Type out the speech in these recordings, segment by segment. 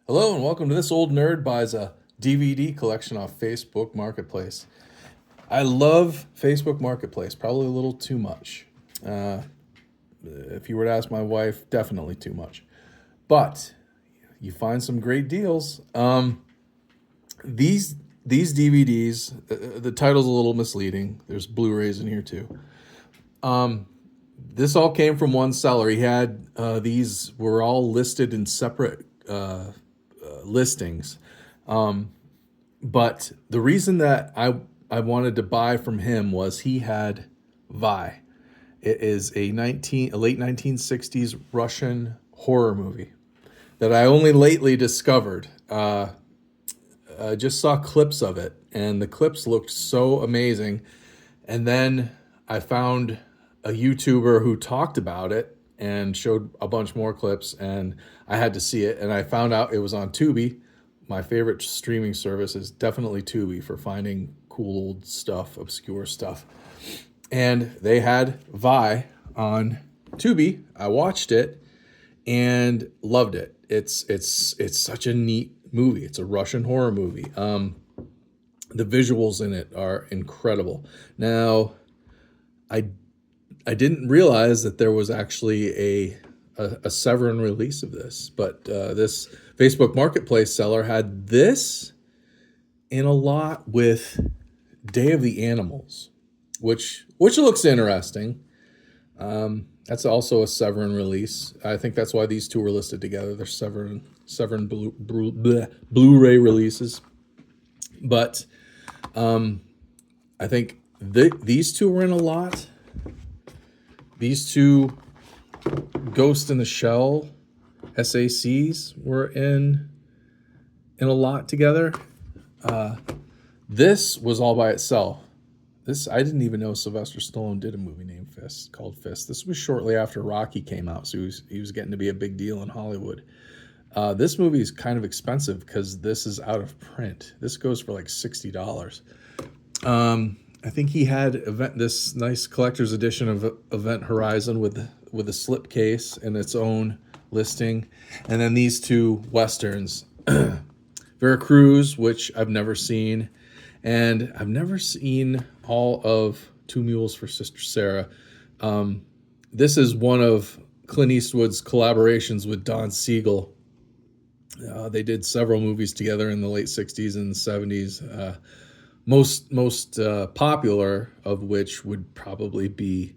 Hello and welcome to This Old Nerd Buys a DVD collection off Facebook Marketplace. I love Facebook Marketplace, probably a little too much. If you were to ask my wife, definitely too much. But you find some great deals. These DVDs, the title's a little misleading. There's Blu-rays in here too. This all came from one seller. He had these were all listed in separate listings. But the reason that I wanted to buy from him was he had Vi. It is a late 1960s Russian horror movie that I only lately discovered. I just saw clips of it, and the clips looked so amazing. And then I found a YouTuber who talked about it and showed a bunch more clips, and I had to see it. And I found out it was on Tubi. My favorite streaming service is definitely Tubi for finding cool old stuff, obscure stuff. And they had Vi on Tubi. I watched it and loved it. It's such a neat movie. It's a Russian horror movie. The visuals in it are incredible. Now, I didn't realize that there was actually a Severin release of this, but this Facebook Marketplace seller had this in a lot with Day of the Animals, which looks interesting. That's also a Severin release. I think that's why these two were listed together. They're Severin Blu-ray releases. But I think these two were in a lot. These two Ghost in the Shell SACs were in a lot together. This was all by itself. I didn't even know Sylvester Stallone did a movie named called Fist. This was shortly after Rocky came out, so he was getting to be a big deal in Hollywood. This movie is kind of expensive because this is out of print. This goes for like $60. I think he had this nice collector's edition of Event Horizon with a slipcase and its own listing, and then these two westerns, Veracruz, which I've never seen, and I've never seen all of Two Mules for Sister Sarah. This is one of Clint Eastwood's collaborations with Don Siegel. They did several movies together in the late 60s and 70s. Most popular of which would probably be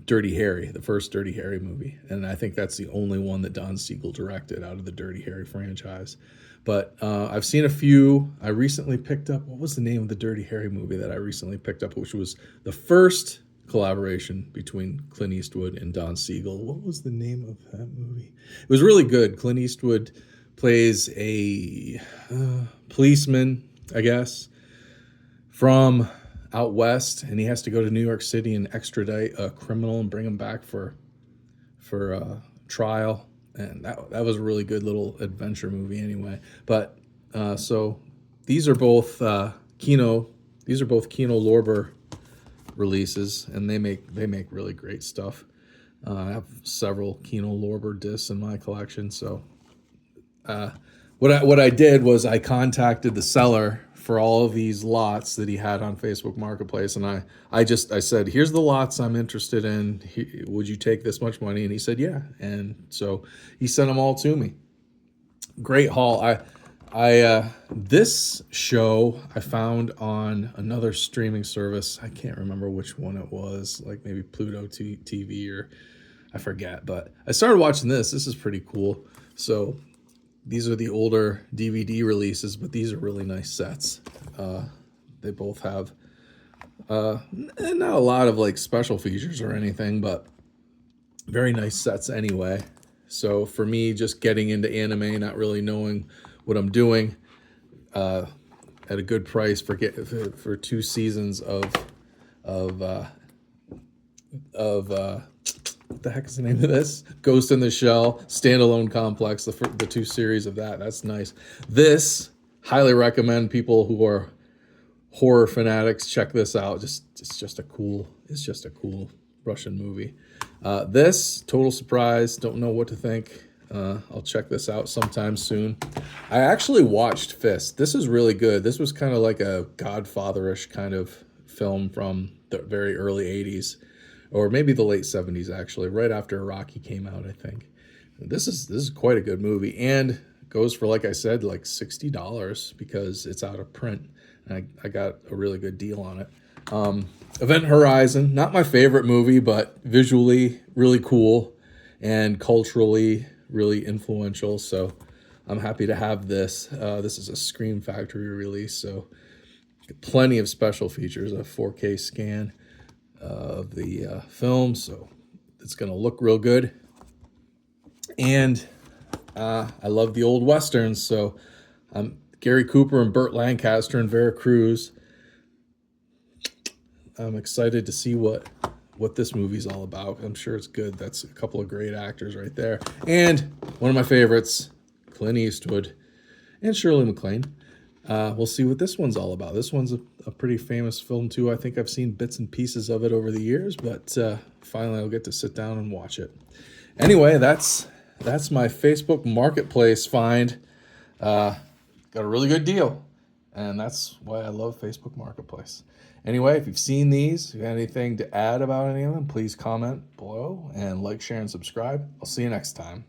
Dirty Harry, the first Dirty Harry movie. And I think that's the only one that Don Siegel directed out of the Dirty Harry franchise. But I've seen a few. I recently picked up, what was the name of the Dirty Harry movie that I recently picked up, which was the first collaboration between Clint Eastwood and Don Siegel. What was the name of that movie? It was really good. Clint Eastwood plays a policeman, I guess, from out west, and he has to go to New York City and extradite a criminal and bring him back for trial. And that was a really good little adventure movie anyway. But so these are both Kino Lorber releases, and they make really great stuff. I have several Kino Lorber discs in my collection. So what I did was I contacted the seller for all of these lots that he had on Facebook Marketplace, and I said, here's the lots I'm interested in. Would you take this much money? And he said, yeah. And so he sent them all to me. Great haul. This show I found on another streaming service. I can't remember which one it was, like maybe Pluto TV or I forget, but I started watching this. This is pretty cool. So these are the older DVD releases, but these are really nice sets. They both have not a lot of like special features or anything, but very nice sets anyway. So for me, just getting into anime, not really knowing what I'm doing, at a good price for 2 seasons of what the heck is the name of this? Ghost in the Shell, standalone complex, the 2 series of that. That's nice. This, highly recommend people who are horror fanatics check this out. It's just a cool Russian movie. This, total surprise. Don't know what to think. I'll check this out sometime soon. I actually watched Fist. This is really good. This was kind of like a Godfather-ish kind of film from the very early 80s, or maybe the late 70s, actually, right after Rocky came out, I think. This is quite a good movie, and goes for, like I said, like $60 because it's out of print. And I got a really good deal on it. Event Horizon, not my favorite movie, but visually really cool and culturally really influential. So I'm happy to have this. This is a Scream Factory release, so plenty of special features, a 4K scan of the film, so it's going to look real good. And I love the old westerns, so Gary Cooper and Burt Lancaster and Vera Cruz. I'm excited to see what this movie's all about. I'm sure it's good. That's a couple of great actors right there. And one of my favorites, Clint Eastwood and Shirley MacLaine. We'll see what this one's all about. This one's a pretty famous film too. I think I've seen bits and pieces of it over the years, but finally I'll get to sit down and watch it. Anyway, that's my Facebook Marketplace find. Got a really good deal, and that's why I love Facebook Marketplace. Anyway, if you've seen these, if you have anything to add about any of them, please comment below and like, share, and subscribe. I'll see you next time.